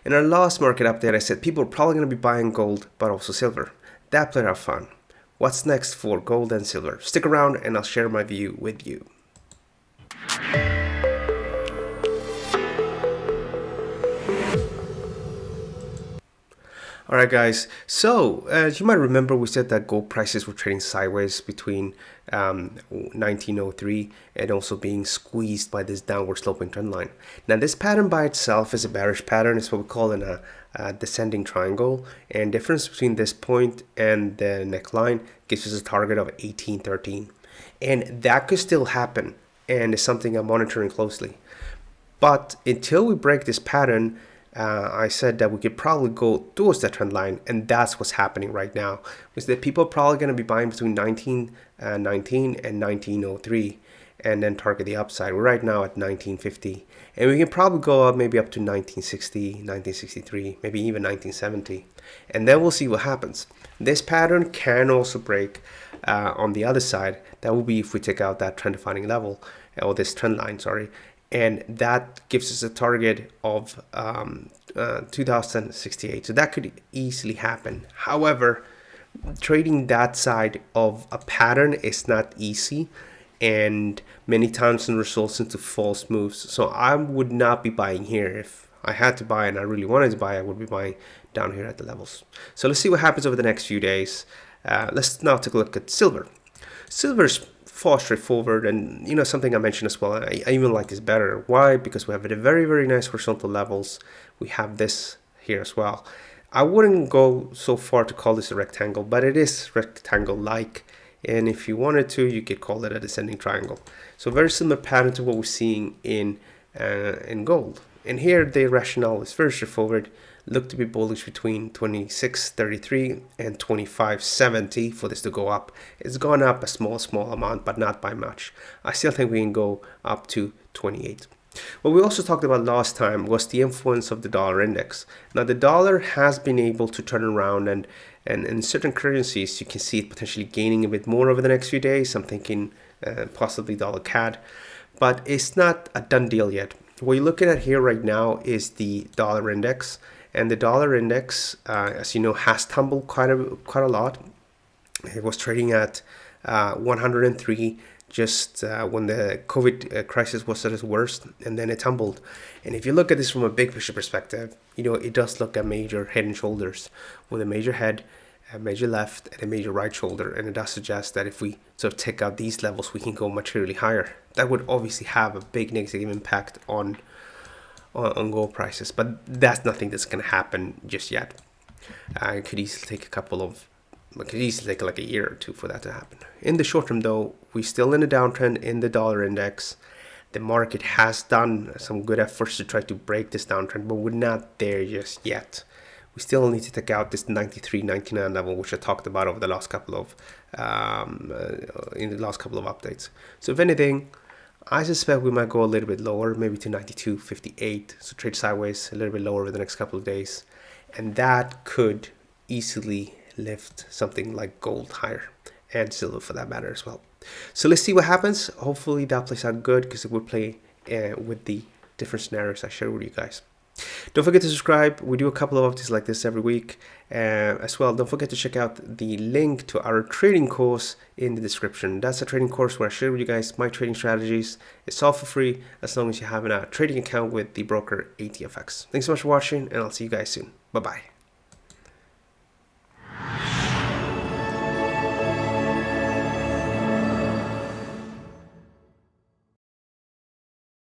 In our last market update, I said people are probably going to be buying gold, but also silver. That played out fun. What's next for gold and silver? Stick around and I'll share my view with you. Alright guys, so as you might remember, we said that gold prices were trading sideways between 1903 and also being squeezed by this downward sloping trend line. Now this pattern by itself is a bearish pattern. It's what we call a descending triangle, and difference between this point and the neckline gives us a target of 1813, and that could still happen, and it's something I'm monitoring closely. But until we break this pattern, I said that we could probably go towards that trend line, and that's what's happening right now. Is that people are probably going to be buying between 1919 and 1903 and then target the upside. We're right now at 1950, and we can probably go up maybe up to 1960, 1963, maybe even 1970, and then we'll see what happens. This pattern can also break on the other side. That will be if we take out that trend defining level, or this trend line, sorry. And that gives us a target of 2068. So that could easily happen. However, trading that side of a pattern is not easy, and many times it results into false moves. So I would not be buying here. If I had to buy and I really wanted to buy, I would be buying down here at the levels. So let's see what happens over the next few days. Let's now take a look at silver. Silver's far straightforward, and you know, something I mentioned as well, I even like this better. Why? Because we have a very, very nice horizontal levels. We have this here as well. I wouldn't go so far to call this a rectangle, but it is rectangle like, and if you wanted to, you could call it a descending triangle. So very similar pattern to what we're seeing in gold. And here the rationale is very straightforward. Look to be bullish between 26.33 and 25.70 for this to go up. It's gone up a small amount, but not by much. I still think we can go up to 28. What we also talked about last time was the influence of the dollar index. Now the dollar has been able to turn around, and in certain currencies you can see it potentially gaining a bit more over the next few days. I'm thinking possibly dollar CAD, but it's not a done deal yet. What you're looking at here right now is the dollar index. And the dollar index, as you know, has tumbled quite a lot. It was trading at 103 just when the COVID crisis was at its worst, and then it tumbled. And if you look at this from a big picture perspective, you know, it does look a major head and shoulders, with a major head, a major left, and a major right shoulder. And it does suggest that if we sort of take out these levels, we can go materially higher. That would obviously have a big negative impact on gold prices, but that's nothing that's going to happen just yet. It could easily take like a year or two for that to happen. In the short term though, we're still in a downtrend in the dollar index. The market has done some good efforts to try to break this downtrend, but we're not there just yet. We still need to take out this 93.99 level, which I talked about over the last couple of updates. So if anything, I suspect we might go a little bit lower, maybe to 92.58, so trade sideways a little bit lower over the next couple of days, and that could easily lift something like gold higher, and silver for that matter as well. So let's see what happens. Hopefully that plays out good, because it would play with the different scenarios I share with you guys. Don't forget to subscribe. We do a couple of updates like this every week. As well, don't forget to check out the link to our trading course in the description. That's a trading course where I share with you guys my trading strategies. It's all for free as long as you have a trading account with the broker ATFX. Thanks so much for watching, and I'll see you guys soon. Bye-bye.